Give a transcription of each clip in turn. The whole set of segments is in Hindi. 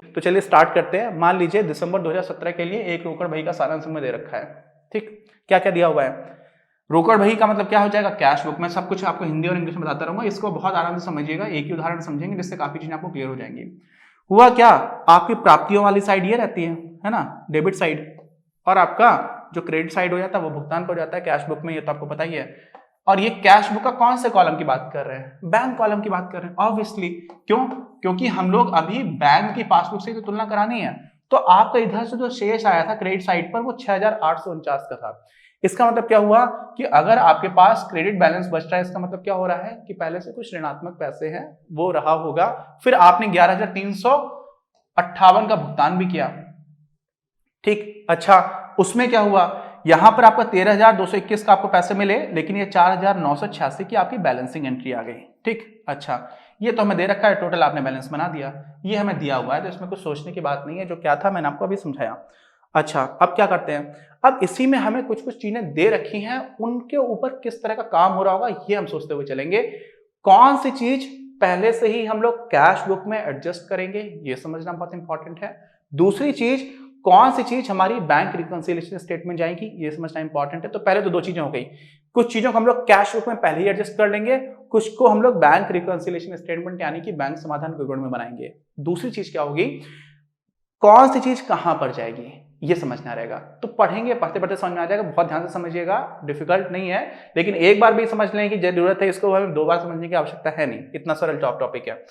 तो चलिए स्टार्ट करते हैं। मान लीजिए दिसंबर 2017 के लिए एक रोकड़ बही का सारांश में दे रखा है। ठीक, क्या क्या दिया हुआ है। रोकड़ बही का मतलब क्या हो जाएगा, कैश बुक। मैं सब कुछ आपको हिंदी और इंग्लिश में बताता रहूंगा, इसको बहुत आराम से समझिएगा, एक ही उदाहरण समझेंगे जिससे काफी चीजें आपको क्लियर हो जाएंगी। हुआ क्या, आपकी प्राप्तियों वाली साइड ये रहती है ना, डेबिट साइड, और आपका जो क्रेडिट साइड हो जाता है वो भुगतान का हो जाता है कैश बुक में, ये तो आपको पता ही है। और ये कैश बुक का कौन से कॉलम की बात कर रहे हैं, बैंक कॉलम की बात कर रहे हैं ऑब्वियसली। क्यों, क्योंकि हम लोग अभी बैंक की पासबुक से तो तुलना करानी है। तो आपका इधर से जो शेष आया था क्रेडिट साइड पर वो 6849 का था। इसका मतलब क्या हुआ कि अगर आपके पास क्रेडिट बैलेंस बच रहा है, इसका मतलब क्या हो रहा है कि पहले से कुछ ऋणात्मक पैसे हैं वो रहा होगा, फिर आपने 11,358 का भुगतान भी किया। ठीक, अच्छा उसमें क्या हुआ, यहां पर आपका 13,221 का आपको पैसे मिले, लेकिन ये 4,986 की आपकी बैलेंसिंग एंट्री आ गई। ठीक, अच्छा ये तो हमें दे रखा है, टोटल आपने बैलेंस बना दिया, ये हमें दिया हुआ है, तो इसमें कुछ सोचने की बात नहीं है। जो क्या था मैंने आपको अभी समझाया। अच्छा अब क्या करते हैं, अब इसी में हमें कुछ कुछ चीजें दे रखी हैं, उनके ऊपर किस तरह का काम हो रहा होगा ये हम सोचते हुए चलेंगे। कौन सी चीज पहले से ही हम लोग कैश बुक में एडजस्ट करेंगे ये समझना बहुत इंपॉर्टेंट है। दूसरी चीज, कौन सी चीज हमारी बैंक रिकंसिलिएशन स्टेटमेंट जाएगी ये समझना इंपॉर्टेंट है। तो पहले तो दो चीजें हो गई, कुछ चीजों को हम लोग कैश बुक में पहले ही एडजस्ट कर लेंगे, कुछ को हम लोग बैंक रिकंसिलिएशन स्टेटमेंट यानी कि बैंक समाधान विवरण में बनाएंगे। दूसरी चीज क्या होगी, कौन सी चीज कहां पर जाएगी ये समझना रहेगा। तो पढ़ेंगे, पढ़ते पढ़ते समझ में आ जाएगा, बहुत ध्यान से समझिएगा, डिफिकल्ट नहीं है, लेकिन एक बार भी समझ लेने की जरूरत है, इसको हमें दो बार समझने की आवश्यकता है नहीं, इतना सरल टॉपिक है।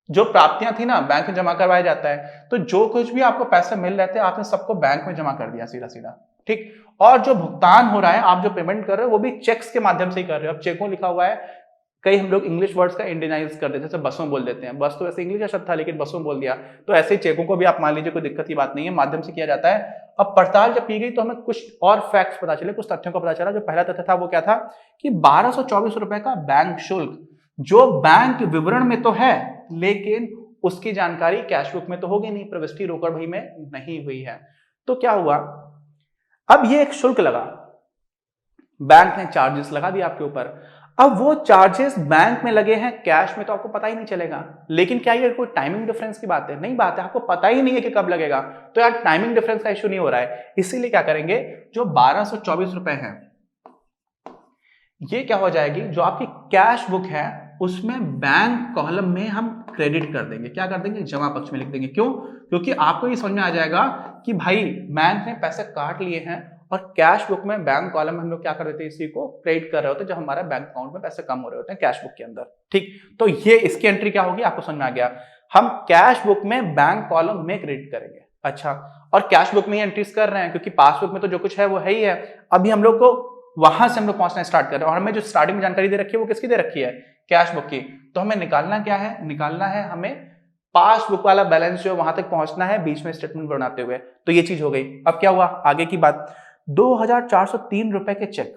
जो प्राप्तियां थी ना बैंक में जमा करवाया जाता है, तो जो कुछ भी आपको पैसे मिल रहे थे आपने सबको बैंक में जमा कर दिया सीधा सीधा। ठीक, और जो भुगतान हो रहा है, आप जो पेमेंट कर रहे हो वो भी चेक्स के माध्यम से ही कर रहे हो। अब चेकों लिखा हुआ है, कई हम लोग इंग्लिश वर्ड्स का इंडियनाइज कर देते हैं, जैसे बसों बोल देते हैं, बस तो वैसे इंग्लिश का शब्द था लेकिन बसों बोल दिया, तो ऐसे ही चेकों को भी आप मान लीजिए कोई दिक्कत की बात नहीं है, माध्यम से किया जाता है। अब पड़ताल जब की गई तो हमें कुछ और फैक्ट्स पता चले, कुछ तथ्यों का पता चला। जो पहला तथ्य था वो क्या था कि 1224 रुपए का बैंक शुल्क, जो बैंक विवरण में तो है लेकिन उसकी जानकारी कैश बुक में तो होगी नहीं, प्रविष्टि रोकड़ बही में नहीं हुई है। तो क्या हुआ, अब ये एक शुल्क लगा, बैंक ने चार्जेस लगा दिया आपके ऊपर। अब वो चार्जेस बैंक में लगे हैं, कैश में तो आपको पता ही नहीं चलेगा। लेकिन क्या ये कोई टाइमिंग डिफरेंस की बात है, नहीं बात है, आपको पता ही नहीं है कि कब लगेगा, तो यार टाइमिंग डिफरेंस का इश्यू नहीं हो रहा है। इसीलिए क्या करेंगे, जो 1224 रुपए हैं ये क्या हो जाएगी, जो आपकी कैश बुक है उसमें बैंक कॉलम में हम क्रेडिट कर देंगे। क्या कर देंगे, जमा पक्ष में लिख देंगे। क्यों, क्योंकि आपको ये समझ में आ जाएगा कि भाई बैंक ने पैसे काट लिए हैं, और कैश बुक में बैंक कॉलम में हम लोग क्या कर देते हैं, इसी को क्रेडिट कर रहे होते हैं जब हमारा बैंक अकाउंट में पैसे कम हो रहे होते हैं कैश बुक के अंदर। ठीक, तो ये इसकी एंट्री क्या होगी आपको समझ में आ गया, हम कैश बुक में बैंक कॉलम में क्रेडिट करेंगे। अच्छा, और कैश बुक में ही एंट्रीज कर रहे हैं क्योंकि पासबुक में तो जो कुछ है वो है ही है। अभी हम लोग को वहां से हम लोग पहुंचना स्टार्ट कर रहे हैं, और हमें जो स्टार्टिंग में जानकारी दे रखी है वो किसकी दे रखी है, कैश बुक की। तो हमें निकालना क्या है, निकालना है हमें पासबुक वाला बैलेंस जो वहां तक पहुंचना है बीच में स्टेटमेंट बनाते हुए। तो ये चीज हो गई। अब क्या हुआ आगे की बात, 2,403 रुपए के चेक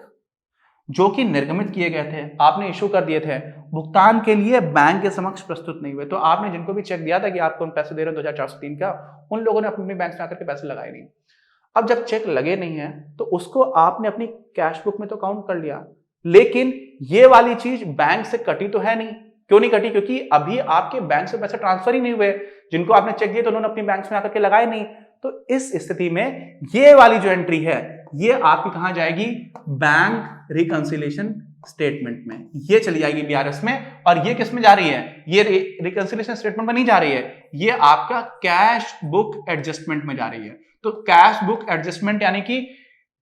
जो कि निर्गमित किए गए थे, आपने इशू कर दिए थे, भुगतान के लिए बैंक के समक्ष प्रस्तुत नहीं हुए। तो आपने जिनको भी चेक दिया था कि आपको पैसे दे रहे हो 2,403 का, उन लोगों ने अपनी बैंक में आकर के पैसे लगाए नहीं। अब जब चेक लगे नहीं है तो उसको आपने अपनी कैश बुक में तो काउंट कर लिया, लेकिन ये वाली चीज बैंक से कटी तो है नहीं। क्यों नहीं कटी, क्योंकि अभी आपके बैंक से पैसे ट्रांसफर ही नहीं हुए, जिनको आपने चेक दिए तो उन्होंने अपनी बैंक में आकर के लगाए नहीं। तो इस स्थिति में ये वाली जो एंट्री है ये आपकी कहां जाएगी, बैंक रिकंसिलिएशन स्टेटमेंट में, ये चली जाएगी बीआरएस में। और ये किस में जा रही है, ये रिकंसिलिएशन स्टेटमेंट में नहीं जा रही है, ये आपका कैश बुक एडजस्टमेंट में जा रही है। तो कैश बुक एडजस्टमेंट यानी कि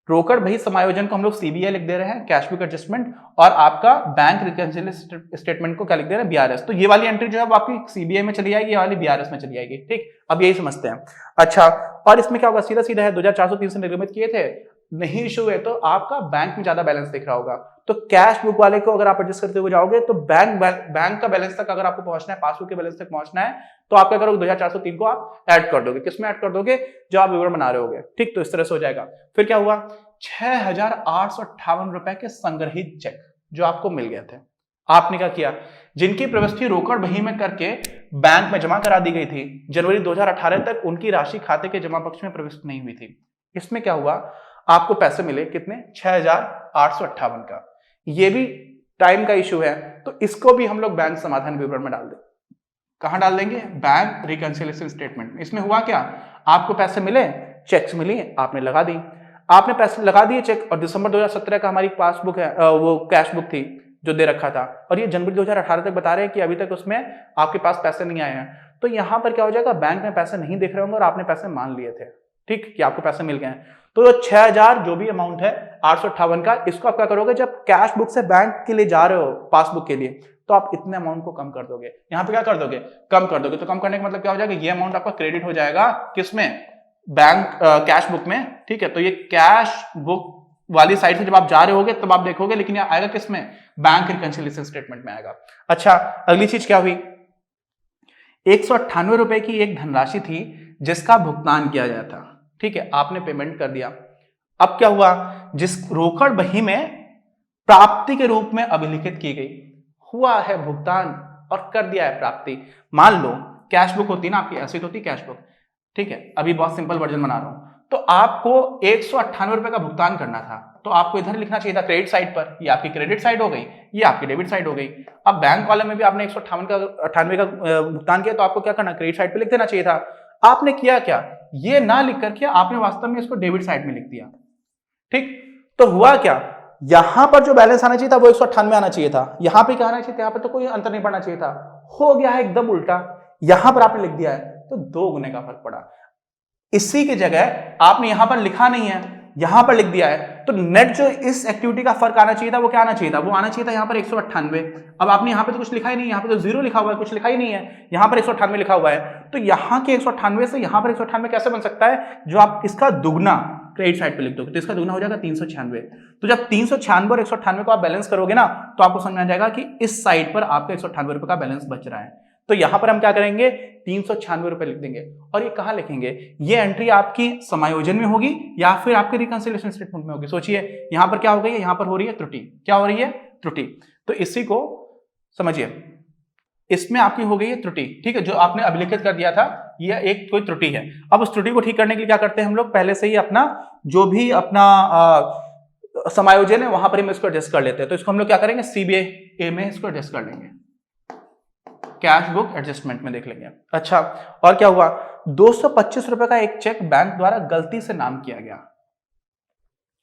रोकड़ बही समायोजन को हम लोग सीबीआई लिख दे रहे हैं, कैश बुक एडजस्टमेंट, और आपका बैंक रिकंसिलिएशन स्टेटमेंट को क्या लिख दे रहे हैं, बीआरएस। तो ये वाली एंट्री जो है वो आपकी सीबीआई में चली जाएगी, ये वाली बीआरएस में चली जाएगी। ठीक, अब यही समझते हैं। अच्छा, और इसमें क्या होगा, सीधा सीधा है, 2,403 से निर्गमित किए थे, नहीं इशू है तो आपका बैंक में ज्यादा बैलेंस दिख रहा होगा। तो कैश बुक वाले को अगर आप एडजस्ट करते हुए जाओगे तो बैंक का बैलेंस तक अगर आपको पहुंचना है, पासबुक के बैलेंस तक पहुंचना है, तो आप क्या करोगे, 2,403 को आप ऐड कर दोगे। किसमें ऐड कर दोगे, जो आप विवरण बना रहे होगे। ठीक, तो इस तरह से हो जाएगा। फिर क्या हुआ, 6,858 रुपए के संग्रहित चेक जो आपको मिल गए थे, आपने क्या किया, जिनकी प्रविष्टि रोकड़ बही में करके बैंक में जमा करा दी गई थी, जनवरी 2018 तक उनकी राशि खाते के जमा पक्ष में प्रविष्ट नहीं हुई थी। इसमें क्या हुआ, आपको पैसे मिले कितने, 6,858 का। ये भी टाइम का इशू है, तो इसको भी हम लोग बैंक समाधान विवरण में डाल दें। कहां डाल देंगे? बैंक रिकंसिलिएशन स्टेटमेंट में। इसमें हुआ क्या, आपको पैसे मिले, चेक्स मिली, आपने लगा दी, आपने पैसे लगा दिए चेक, और दिसंबर 2017 का हमारी पासबुक है, वो कैश बुक थी जो दे रखा था, और ये जनवरी 2018 तक बता रहे हैं कि अभी तक उसमें आपके पास पैसे नहीं आए हैं। तो यहां पर क्या हो जाएगा, बैंक में पैसे नहीं दिख रहे होंगे और आपने पैसे मान लिए थे, ठीक, कि आपको पैसे मिल गए हैं। तो 6000 जो भी अमाउंट है 858 का, इसको आप क्या करोगे, जब कैश बुक से बैंक के लिए जा रहे हो पासबुक के लिए, तो आप इतने अमाउंट को कम कर दोगे। यहां पे क्या कर दोगे, कम कर दोगे। तो कम करने का मतलब क्या हो जाएगा, ये अमाउंट आपका क्रेडिट हो जाएगा किसमें, बैंक कैश बुक में, ठीक है। तो ये कैश बुक वाली साइड से जब आप जा रहे होगे तब आप देखोगे, लेकिन ये आएगा किसमें, बैंक रिकंसिलिएशन स्टेटमेंट में आएगा। अच्छा, अगली चीज क्या हुई, 198 रुपए की एक धनराशि थी जिसका भुगतान किया गया था, ठीक है, आपने पेमेंट कर दिया। अब क्या हुआ, जिस रोकड़ बही में प्राप्ति के रूप में अभिलिखित की गई, हुआ है भुगतान और कर दिया है प्राप्ति। मान लो कैश बुक होती है ना आपकी, ऐसी तो होती कैश बुक, ठीक है, अभी बहुत सिंपल वर्जन बना रहा हूं। तो आपको 198 रुपए का भुगतान करना था, तो आपको इधर लिखना चाहिए था क्रेडिट साइड पर, ये आपकी क्रेडिट साइड हो गई, ये आपकी डेबिट साइड हो गई। अब बैंक कॉलम में भी आपने 198 का भुगतान किया, तो आपको क्या करना, क्रेडिट साइड पे लिख देना चाहिए था। आपने किया क्या, ये ना लिख करके आपने वास्तव में इसको डेबिट साइड में लिख दिया, ठीक। तो हुआ क्या, यहां पर जो बैलेंस आना चाहिए था वो 198 आना चाहिए था, यहां पे क्या आना चाहिए था, यहां पे तो कोई अंतर नहीं पड़ना चाहिए था, हो गया है एकदम उल्टा, यहां पर आपने लिख दिया है, तो 2 गुने का फर्क पड़ा। इसी की जगह आपने यहां पर लिखा नहीं है, यहां पर लिख दिया है, तो नेट जो इस एक्टिविटी का फर्क आना चाहिए था वो क्या आना चाहिए था, वो आना चाहिए था यहां पर 198। अब आपने यहां पे तो कुछ लिखा ही नहीं, यहां पे तो 0 लिखा हुआ है, कुछ लिखा ही नहीं है, यहां पर 198 लिखा हुआ है। तो यहां के 198 से यहां पर 198 कैसे बन सकता है, जो आप इसका दुगना क्रेडिट साइड पे लिख दोगे तो इसका दुगना हो जाएगा 396। तो जब 396 और 198 को आप बैलेंस करोगे ना, तो आपको समझ में आ जाएगा कि इस साइड पर आपका 198 रुपए का बैलेंस बच रहा है। तो यहां पर हम क्या करेंगे, 396 रुपए लिख देंगे। और ये कहां लिखेंगे, ये एंट्री आपकी समायोजन में होगी या फिर आपके रिकंसिलिएशन स्टेटमेंट में होगी। सोचिए यहां पर क्या हो गई है, यहां पर हो रही है त्रुटि, क्या हो रही है, त्रुटि। तो इसी को समझिए, इसमें आपकी हो गई है त्रुटि, ठीक है, जो आपने अभिलिखित कर दिया था, यह एक कोई त्रुटि है। अब उस त्रुटि को ठीक करने के लिए क्या करते हैं हम लोग, पहले से ही अपना जो भी अपना समायोजन है वहां पर हम इसको एडजस्ट कर लेते हैं। तो इसको हम लोग क्या करेंगे, सीबीए में इसको एडजस्ट कर लेंगे, कैश बुक एडजस्टमेंट में देख लेंगे। अच्छा, और क्या हुआ, 225 रुपए का एक चेक बैंक द्वारा गलती से नाम किया गया।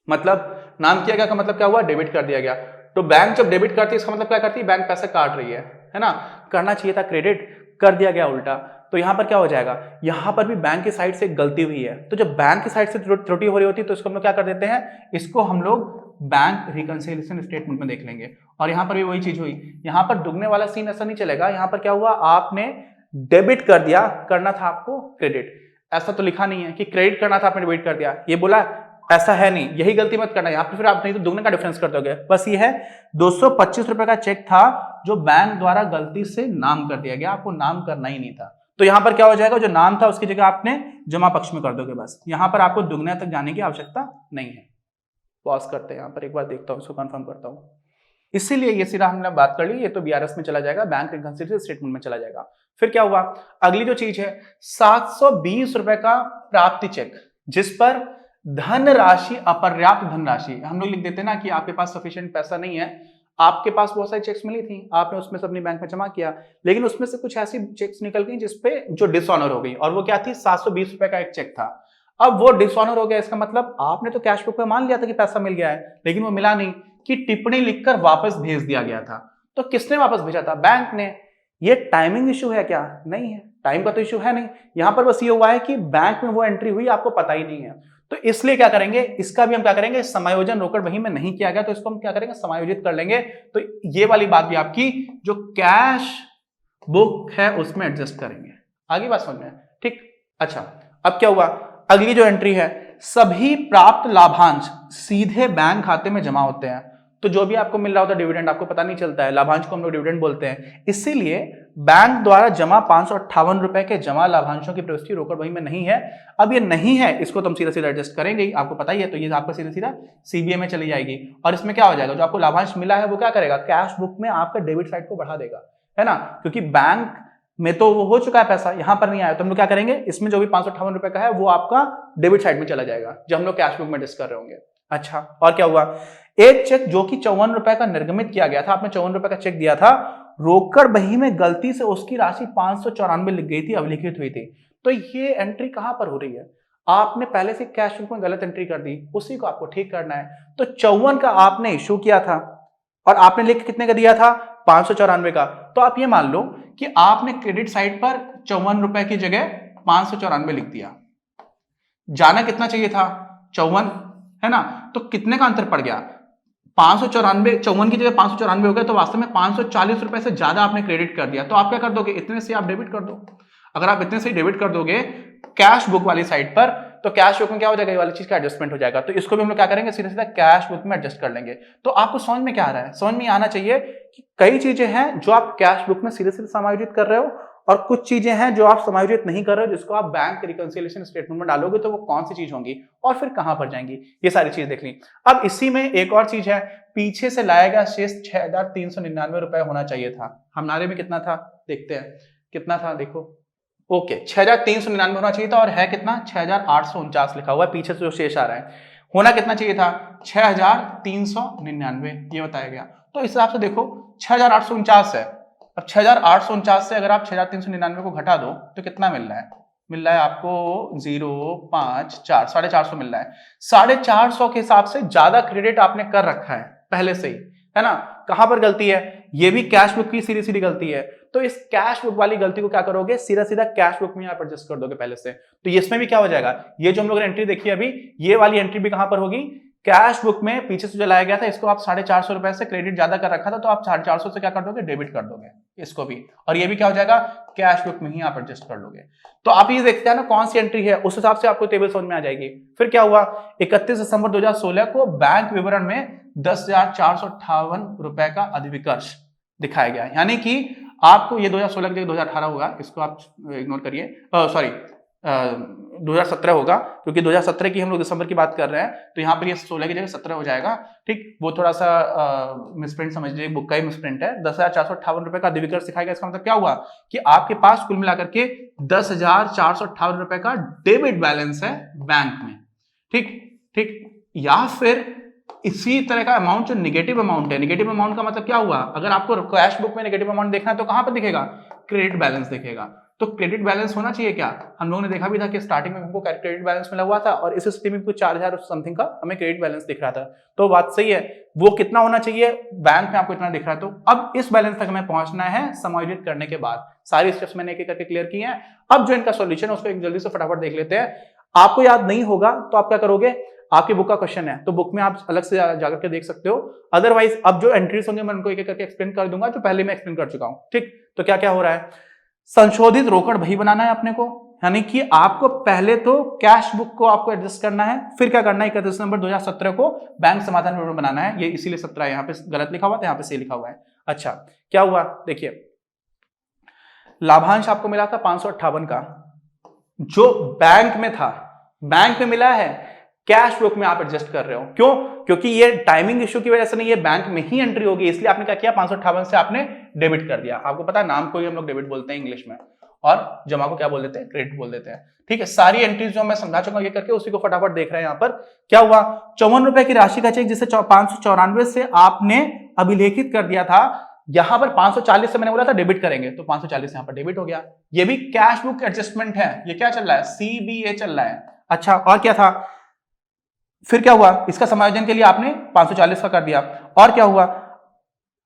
मतलब नाम किया गया का मतलब क्या हुआ, डेबिट कर दिया गया। तो बैंक जब डेबिट करती है इसका मतलब क्या करती है, बैंक पैसे काट रही है ना, करना चाहिए था क्रेडिट, कर दिया गया उल्टा। तो यहां पर क्या हो जाएगा, यहां पर भी बैंक की साइड से एक गलती हुई है। तो जब बैंक की साइड से त्रुटि हो रही होती है तो इसको हम लोग क्या कर देते हैं, इसको हम लोग बैंक रिकंसिलिएशन स्टेटमेंट में देख लेंगे। और यहां पर भी वही चीज हुई, यहां पर दुगने वाला सीन ऐसा नहीं चलेगा। यहां पर क्या हुआ, आपने डेबिट कर दिया, करना था आपको क्रेडिट। ऐसा तो लिखा नहीं है कि क्रेडिट करना था, आपने डेबिट कर दिया, ये बोला ऐसा है नहीं, यही गलती मत करना। यहाँ पे फिर आप नहीं तो दुगने का डिफरेंस कर दोगे। बस ये है 225 रुपए का चेक था जो बैंक द्वारा गलती से नाम कर दिया गया, आपको नाम करना ही नहीं था। तो यहां पर क्या हो जाएगा, जो नाम था उसकी जगह आपने जमा पक्ष में कर दोगे। बस यहां पर आपको दुगने तक जाने की आवश्यकता नहीं है। पॉज करते हैं, यहां पर एक बार देखता हूं, इसको कंफर्म करता हूं। इसीलिए ये सीधा हमने बात कर ली, ये तो बीआरएस में चला जाएगा, बैंक रिकंसिलिएशन स्टेटमेंट में चला जाएगा। फिर क्या हुआ, अगली जो चीज है 720 रुपए का प्राप्ति चेक, जिस पर धनराशि अपर्याप्त धनराशि, हम लोग लिख देते हैं ना कि आपके पास सफिशिएंट पैसा नहीं है। आपके पास बहुत सारी चेक्स मिली थी, आपने उसमें से अपनी बैंक में जमा किया, लेकिन उसमें से कुछ ऐसी चेक्स निकल गई जिसपे जो डिसऑनर हो गई, और वो क्या थी, 720 रुपए का एक चेक था। अब वो डिसऑनर हो गया, इसका मतलब आपने तो कैश बुक में मान लिया था कि पैसा मिल गया है, लेकिन वो मिला नहीं, कि टिप्पणी लिखकर वापस भेज दिया गया था। तो किसने वापस भेजा था, बैंक ने। ये टाइमिंग इशू है क्या, नहीं है, टाइम का तो इशू है नहीं। यहां पर बस ये हुआ है कि बैंक में वो एंट्री हुई, आपको पता ही नहीं है। तो इसलिए क्या करेंगे, इसका भी हम क्या करेंगे, समायोजन रोकड़ बही में नहीं किया गया, तो इसको हम क्या करेंगे, समायोजित कर लेंगे। तो ये वाली बात भी आपकी जो कैश बुक है उसमें एडजस्ट करेंगे। आगे बात समझ में, ठीक। अच्छा, अब क्या हुआ, अगली जो एंट्री है, सभी प्राप्त लाभांश सीधे बैंक खाते में जमा होते हैं। तो जो भी आपको मिल रहा होता है डिविडेंड, आपको पता नहीं चलता है, लाभांश को हम लोग डिविडेंड बोलते हैं। इसीलिए बैंक द्वारा जमा 558 रुपए के जमा लाभांशों की प्रविष्टि रोकड़ बही में नहीं है। अब ये नहीं है, इसको तो हम सीधा सीधा एडजस्ट करेंगे ही, आपको पता ही है। तो ये आपका सीधा सीधा सीबीए में चली जाएगी, और इसमें क्या हो जाएगा, जो आपको लाभांश मिला है वो क्या करेगा, कैश बुक में आपका डेबिट साइड को बढ़ा देगा, है ना, क्योंकि बैंक में तो वो हो चुका है पैसा, यहां पर नहीं आया। तो हम लोग क्या करेंगे, इसमें जो भी 558 रुपए का है वो आपका डेबिट साइड में चला जाएगा, जब हम लोग कैश बुक में डिस्कस कर रहे होंगे। अच्छा, और क्या हुआ, एक चेक जो कि 54 रुपए का निर्गमित किया गया था, आपने 54 रुपए का चेक दिया था, रोकड़ बही में गलती से उसकी राशि 594 लिख गई थी, अभिलिखित हुई थी। तो ये एंट्री कहां पर हो रही है? आपने पहले से कैश बुक में गलत एंट्री कर दी, उसी को आपको ठीक करना है। तो 54 का आपने इशू किया था और आपने लिख कितने का दिया था? 594 का। तो आप ये मान लो कि आपने क्रेडिट साइड पर 54 रुपए की जगह 594 लिख दिया। जाना कितना चाहिए था? 54, है ना? तो कितने का अंतर पड़ गया? 594, 54 की जगह 594 हो गया, तो वास्तव में 540 रुपए से ज्यादा आपने क्रेडिट कर दिया। तो आप क्या कर दोगे? इतने से आप डेबिट कर दो। अगर आप इतने से डेबिट कर दोगे कैश बुक वाली साइड पर, तो कैश बुक में क्या हो जाएगा? ये वाली चीज का एडजस्टमेंट हो जाएगा। तो इसको भी हम लोग क्या करेंगे? सीधा सीधा कैश बुक में एडजस्ट कर लेंगे। तो आपको समझ में क्या आ रहा है? समझ में आना चाहिए कि कई चीजें हैं जो आप कैश बुक में सीधे सीधे समायोजित कर रहे हो, और कुछ चीजें हैं जो आप समायोजित नहीं कर रहे हो, जिसको आप बैंक रिकंसिलिएशन स्टेटमेंट में डालोगे तो वो कौन सी चीज होंगी और फिर कहां पर जाएंगी, ये सारी चीज देख ली। अब इसी में एक और चीज है, पीछे से लाया गया शेष 6399 रुपए होना चाहिए था। हमारे में कितना था? देखते हैं कितना था, देखो। ओके, 6399 होना चाहिए था, और है कितना? 6849 लिखा हुआ है, पीछे से जो शेष आ रहा है। होना कितना चाहिए था? 6399, ये बताया गया। तो इस हिसाब से देखो 6849 है। अब 6849 से अगर आप 6399 को घटा दो तो कितना मिल रहा है? मिल रहा है आपको 054, 450 मिल रहा है। 450 के हिसाब से ज्यादा क्रेडिट आपने कर रखा है पहले से ही, है ना? कहां पर गलती है? ये भी कैश बुक की सीधी सीधी गलती है। तो इस कैश बुक वाली गलती को क्या करोगे? सीधा सीधा कैश बुक में आप एडजस्ट कर दोगे पहले से। तो इसमें भी क्या हो जाएगा? ये जो हम लोग ने एंट्री देखी अभी, ये वाली एंट्री भी कहां पर होगी? कैश बुक में पीछे से जो लाया गया था, इसको आप 450 रुपए से क्रेडिट ज्यादा कर रखा था, तो आप 450 से क्या कर दोगे? डेबिट कर दोगे इसको भी, और ये भी क्या हो जाएगा? कैश बुक में ही आप एडजस्ट कर लोगे। तो आप ये देखते हैं ना कौन सी एंट्री है, उस हिसाब से आपको टेबल समझ में आ जाएगी। फिर क्या हुआ? 31 दिसंबर 2016 को बैंक विवरण में 10,458 रुपए का अधिविकर्ष दिखाया गया, यानी कि आपको ये 2016 की जगह 2018 होगा, इसको आप इग्नोर करिए, सॉरी 2017 होगा, क्योंकि 2017 की हम लोग दिसंबर की बात कर रहे हैं, तो यहाँ पर ये 16 की जगह 17 हो जाएगा। ठीक, वो थोड़ा सा मिसप्रिंट समझ लीजिए, बुक का ही मिसप्रिंट है। 10,458 रुपए का अधिविकर्ष दिखाएगा। इसका मतलब क्या हुआ कि आपके पास कुल मिलाकर के 10,458 रुपए का डेबिट बैलेंस है बैंक में। ठीक ठीक, या फिर इसी तरह का अमाउंट जो निगेटिव अमाउंट है, निगेटिव अमाउंट का मतलब क्या हुआ? अगर आपको कैश बुक में निगेटिव अमाउंट देखना है तो कहां पर दिखेगा? क्रेडिट बैलेंस दिखेगा। तो क्रेडिट बैलेंस होना चाहिए क्या? हम लोगों ने देखा भी था कि स्टार्टिंग में हमको क्रेडिट बैलेंस मिला हुआ था, और इस स्थिति में कुछ 4000 समथिंग का हमें क्रेडिट बैलेंस दिख रहा था। तो बात सही है, वो कितना होना चाहिए? बैंक में आपको इतना दिख रहा है। तो अब इस बैलेंस तक हमें पहुंचना है समायोजित करने के बाद। सारी स्टेप्स मैंने एक एक करके क्लियर की हैं। अब जो इनका सॉल्यूशन है उसको एक जल्दी से फटाफट देख लेते हैं। आपको याद नहीं होगा तो आप क्या करोगे? आपकी बुक का क्वेश्चन है तो बुक में आप अलग से जाकर के देख सकते हो। अदरवाइज अब जो एंट्रीज होंगे मैं उनको एक एक करके एक्सप्लेन कर दूंगा, जो पहले मैं एक्सप्लेन कर चुका हूं। ठीक, तो क्या क्या हो रहा है? संशोधित रोकड़ बही बनाना है अपने को, यानी कि आपको पहले तो कैश बुक को आपको एडजस्ट करना है, फिर क्या करना है? 31 दिसंबर 2017 को बैंक समाधान विवरण बनाना है। ये इसीलिए 17 यहाँ पे गलत लिखा हुआ था, यहाँ पे सही लिखा हुआ है। अच्छा, क्या हुआ? देखिए, लाभांश आपको मिला था 558 का, जो बैंक में था, बैंक में मिला है, कैश बुक में आप एडजस्ट कर रहे हो। क्यों? क्योंकि ये टाइमिंग इश्यू की वजह से नहीं, ये बैंक में ही एंट्री होगी, इसलिए आपने क्या किया? 558 से आपने डेबिट कर दिया। आपको पता है नाम को ही हम लोग डेबिट बोलते हैं इंग्लिश में, और जमा को क्या बोल देते हैं? क्रेडिट बोल देते हैं। ठीक है, सारी एंट्रीज जो मैं समझा चुका ये करके, उसी को फटाफट देख रहे हैं। यहाँ पर क्या हुआ? 54 रुपए की राशि का चेक जिसे 594 से आपने अभिलेखित कर दिया था, यहां पर 540 से मैंने बोला था डेबिट करेंगे, तो 540 यहां पर डेबिट हो गया। ये भी कैश बुक एडजस्टमेंट है। ये क्या चल रहा है? सीबीए चल रहा है। अच्छा, और क्या था? फिर क्या हुआ? इसका समायोजन के लिए आपने 540 का कर दिया। और क्या हुआ?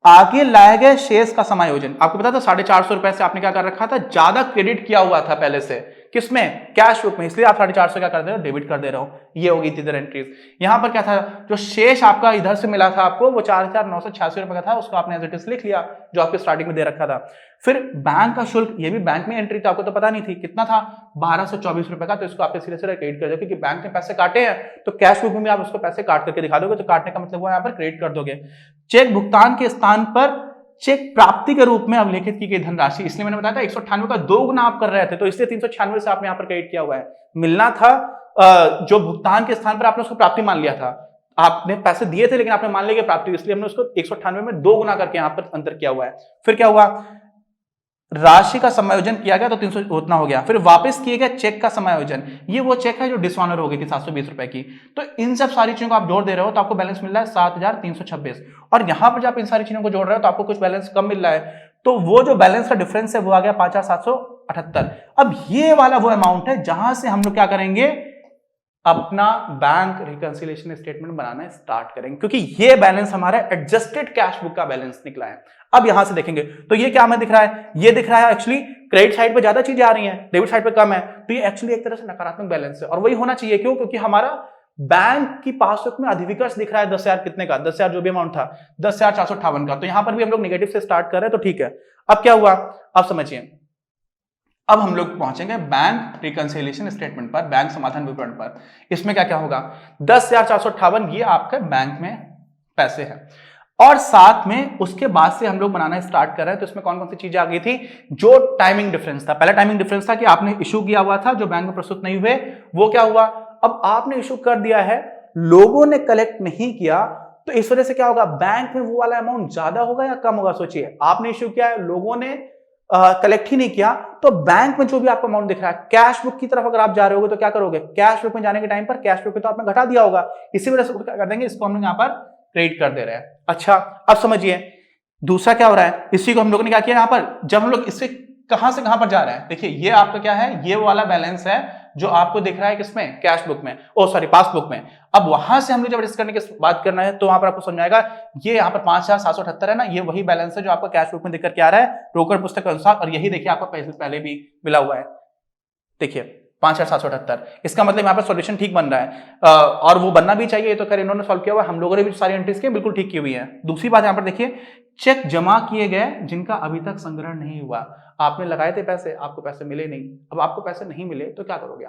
आगे लाए गए शेष का समायोजन। आपको पता था 450 रुपए से आपने क्या कर रखा था? ज्यादा क्रेडिट किया हुआ था पहले से, किसमें? कैश बुक में, इसलिए आप 450 क्या कर दे रहे हो? डेबिट कर दे रहे हो। ये होगी इधर एंट्रीज। यहां पर क्या था? जो शेष आपका इधर से मिला था आपको, वो 4,986 रुपए का था, उसको आपने एज इट इज लिख लिया, जो आपके स्टार्टिंग में दे रखा था। फिर बैंक का शुल्क, ये भी बैंक में एंट्री थी, आपको तो पता नहीं थी, कितना था? 1224 रुपए का। तो इसको आपने सीधे सीधे क्रेडिट कर दो, क्योंकि बैंक ने पैसे काटे हैं, तो कैश बुक में भी आप उसको पैसे काट करके दिखा दोगे, तो काटने का मतलब हुआ यहाँ पर क्रेडिट कर दोगे। चेक भुगतान के स्थान पर चेक प्राप्ति के रूप में अभिलेखित की गई धनराशि, इसलिए मैंने बताया था 198 का 2 गुना आप कर रहे थे, तो इसलिए 396 से आपने यहाँ पर क्रेडिट किया हुआ है। मिलना था जो भुगतान के स्थान पर आपने उसको प्राप्ति मान लिया था, आपने पैसे दिए थे लेकिन आपने मान लिया प्राप्ति, इसलिए हमने उसको 198 में 2 गुना करके यहाँ पर अंतर किया हुआ है। फिर क्या हुआ? राशि का समायोजन किया गया तो 300 उतना हो गया। फिर वापस किए गए चेक का समायोजन, ये वो चेक है जो डिसऑनर हो गई थी 720 रुपए की। तो इन सब सारी चीजों को आप जोड़ दे रहे हो तो आपको बैलेंस मिल रहा है 7326। और यहां पर जब आप इन सारी चीजों को जोड़ रहे हो तो आपको कुछ बैलेंस कम मिल रहा है, तो वो जो बैलेंस का डिफरेंस है वो आ गया 5778। अब ये वाला वो अमाउंट है जहां से हम लोग क्या करेंगे, अपना बैंक रिकंसिलिएशन स्टेटमेंट बनाना स्टार्ट करेंगे, क्योंकि ये बैलेंस हमारा एडजस्टेड कैश बुक का बैलेंस निकला है। अब यहां से देखेंगे तो ये क्या हमें दिख रहा है, ये दिख रहा है एक्चुअली क्रेडिट साइड पे ज्यादा चीजें आ रही हैं, डेबिट साइड पे कम है, तो ये एक्चुअली एक तरह से नकारात्मक बैलेंस है। और वही होना चाहिए, क्यों, क्योंकि हमारा बैंक की पासबुक में अधिविकर्ष दिख रहा है 10,000 कितने का, 10,000 जो भी अमाउंट था 10,458 का, तो यहां पर भी हम लोग नेगेटिव से स्टार्ट कर रहे हैं, तो ठीक है। अब क्या हुआ, अब समझिए, अब हम लोग पहुंचेंगे बैंक रिकंसिलिएशन स्टेटमेंट पर, बैंक समाधान विवरण पर। इसमें क्या क्या होगा, 10,458 ये आपके बैंक में पैसे हैं, और साथ में उसके बाद से हम लोग बनाना स्टार्ट कर रहे हैं। तो इसमें कौन कौन सी चीजें आ गई थी, जो टाइमिंग डिफरेंस था, पहला टाइमिंग डिफरेंस था कि आपने इशू किया हुआ था जो बैंक में प्रस्तुत नहीं हुए, वो क्या हुआ, अब आपने इशू कर दिया है, लोगों ने कलेक्ट नहीं किया, तो इस वजह से क्या होगा, बैंक में वो वाला अमाउंट ज्यादा होगा या कम होगा। सोचिए, आपने इशू किया है, लोगों ने कलेक्ट ही नहीं किया, तो बैंक में जो भी आपको अमाउंट दिख रहा है, कैश बुक की तरफ अगर आप जा रहे होगे तो क्या करोगे, कैश बुक में जाने के टाइम पर कैश बुक पे तो आपने घटा दिया होगा, इसी वजह से क्या कर देंगे, इसको हम लोग यहाँ पर क्रेडिट कर दे रहे हैं। अच्छा, अब समझिए दूसरा क्या हो रहा है, इसी को हम लोगों ने क्या किया, यहाँ पर जब हम लोग इससे कहां से कहां पर जा रहे हैं, देखिए ये आपका क्या है, ये वाला बैलेंस है जो आपको दिख रहा है किसमें, कैश बुक में, ओ सॉरी पासबुक में। अब वहां से हम लोग जब एडजस्ट करने की बात करना है तो वहां पर आपको समझ आएगा, ये यहाँ पर 5,778 है ना, ये वही बैलेंस है जो आपका कैश बुक में दिख करके आ रहा है रोकड़ पुस्तक के अनुसार, और यही देखिए आपका पहले भी मिला हुआ है, देखिए 5,778। इसका मतलब यहाँ पर सॉल्यूशन ठीक बन रहा है, और वो बनना भी चाहिए, तो खैर इन्होंने सॉल्व किया हुआ, हम लोगों ने भी सारी एंट्रीज की बिल्कुल ठीक की हुई है। दूसरी बात यहाँ पर देखिए, चेक जमा किए गए जिनका अभी तक संग्रह नहीं हुआ, आपने लगाए थे पैसे, आपको पैसे मिले नहीं, अब आपको पैसे नहीं मिले तो क्या करोगे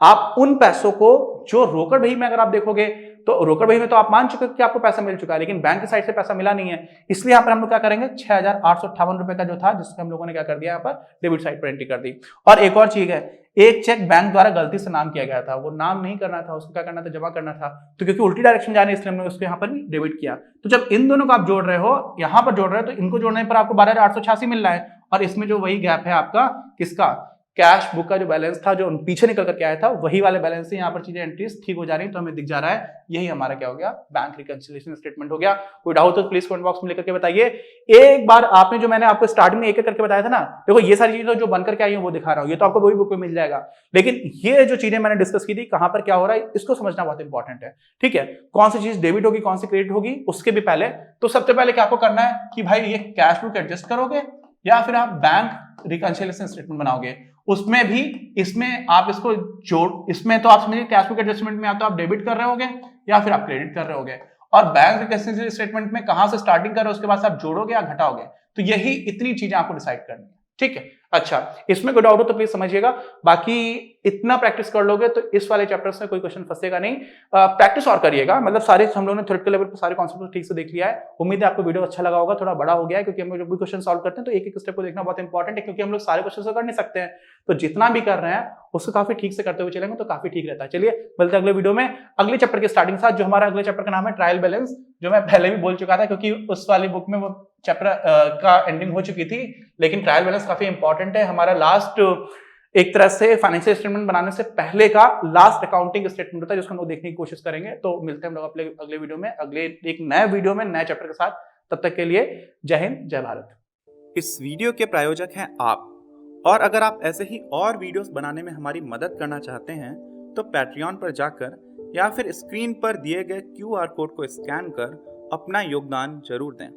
आप उन पैसों को जो रोकड़ बही में अगर आप देखोगे तो रोकड़ बही में तो आप मान चुके कि आपको पैसा मिल चुका है, लेकिन बैंक की साइड से पैसा मिला नहीं है, इसलिए यहाँ पर हम लोग क्या करेंगे, 6,858 रुपए का जो था जिसको हम लोगों ने क्या कर दिया, यहाँ पर डेबिट साइड पर एंट्री कर दी। और एक और चीज है, एक चेक बैंक द्वारा गलती से नाम किया गया था, वो नाम नहीं करना था, उसको क्या करना था, जमा करना था, तो क्योंकि उल्टी डायरेक्शन जाने इसलिए हमने उसको यहाँ पर भी डेबिट किया। तो जब इन दोनों को आप जोड़ रहे हो, यहाँ पर जोड़ रहे हो, तो इनको जोड़ने पर आपको 12,886 मिल रहा है, और इसमें जो वही गैप है आपका किसका, कैश बुक का जो बैलेंस था जो पीछे निकल करके आया था, वही वाले बैलेंस से यहाँ पर चीजें एंट्रीज ठीक हो जा रही है, तो हमें दिख जा रहा है, यही हमारा क्या हो गया, बैंक रिकंसिलिएशन स्टेटमेंट हो गया। कोई डाउट तो प्लीज कमेंट बॉक्स में लिख करके बताइए। एक बार आपने जो मैंने आपको स्टार्टिंग में एक एक करके बताया था ना, देखो ये सारी चीजें जो बनकर के आई है वो दिखा रहा हूँ, ये तो आपको वही बुक में मिल जाएगा, लेकिन ये जो चीजें मैंने डिस्कस की थी कहां पर क्या हो रहा है, इसको समझना बहुत इंपॉर्टेंट है, ठीक है। कौन सी चीज डेबिट होगी, कौन सी क्रेडिट होगी, उसके भी पहले तो सबसे पहले क्या आपको करना है कि भाई ये कैश बुक एडजस्ट करोगे या फिर आप बैंक रिकंसिलिएशन स्टेटमेंट बनाओगे, उसमें भी इसमें आप इसको जोड़, इसमें तो आप समझिए कैश बुक एडजस्टमेंट में या तो आप डेबिट कर रहे होगे या फिर आप क्रेडिट कर रहे होगे, और बैंक रिकंसिलिएशन स्टेटमेंट में कहां से स्टार्टिंग कर रहे हो उसके बाद आप जोड़ोगे या घटाओगे, तो यही इतनी चीजें आपको डिसाइड करनी है, ठीक है। अच्छा, इसमें कोई डाउट हो तो प्लीज समझिएगा, बाकी इतना प्रैक्टिस कर लोगे तो इस वाले चैप्टर से कोई क्वेश्चन फंसेगा नहीं। प्रैक्टिस और करिएगा, मतलब सारे हम लोगों ने थ्योरेटिकल लेवल पर सारे कॉन्सेप्ट ठीक से देख लिया है। उम्मीद है आपको वीडियो अच्छा लगा होगा, थोड़ा बड़ा हो गया है क्योंकि हम लोग जब भी क्वेश्चन सॉल्व करते हैं तो एक एक स्टेप को देखना बहुत इंपॉर्टेंट है, क्योंकि हम लोग सारे क्वेश्चन कर नहीं सकते हैं, तो जितना भी कर रहे हैं उसको काफी ठीक से करते हुए चलेंगे तो काफी ठीक रहता है। चलिए मिलते हैं अगले वीडियो में अगले चैप्टर के स्टार्टिंग साथ, जो हमारा अगले चैप्टर का नाम है ट्रायल बैलेंस, जो मैं पहले भी बोल चुका था क्योंकि उस वाली बुक में वो चैप्टर का एंडिंग हो चुकी थी, लेकिन ट्रायल बैलेंस काफी इंपॉर्टेंट है, हमारा लास्ट एक तरह से फाइनेंशियल स्टेटमेंट बनाने से पहले का लास्ट अकाउंटिंग स्टेटमेंट होता है, जिसको हम लोग देखने की कोशिश करेंगे। तो मिलते हैं हम लोग अगले वीडियो में, अगले एक नए वीडियो में नए चैप्टर के साथ। तब तक के लिए जय हिंद, जय भारत। इस वीडियो के प्रायोजक हैं आप, और अगर आप ऐसे ही और वीडियोस बनाने में हमारी मदद करना चाहते हैं तो पैट्रियन पर जाकर या फिर स्क्रीन पर दिए गए QR कोड को स्कैन कर अपना योगदान जरूर दें।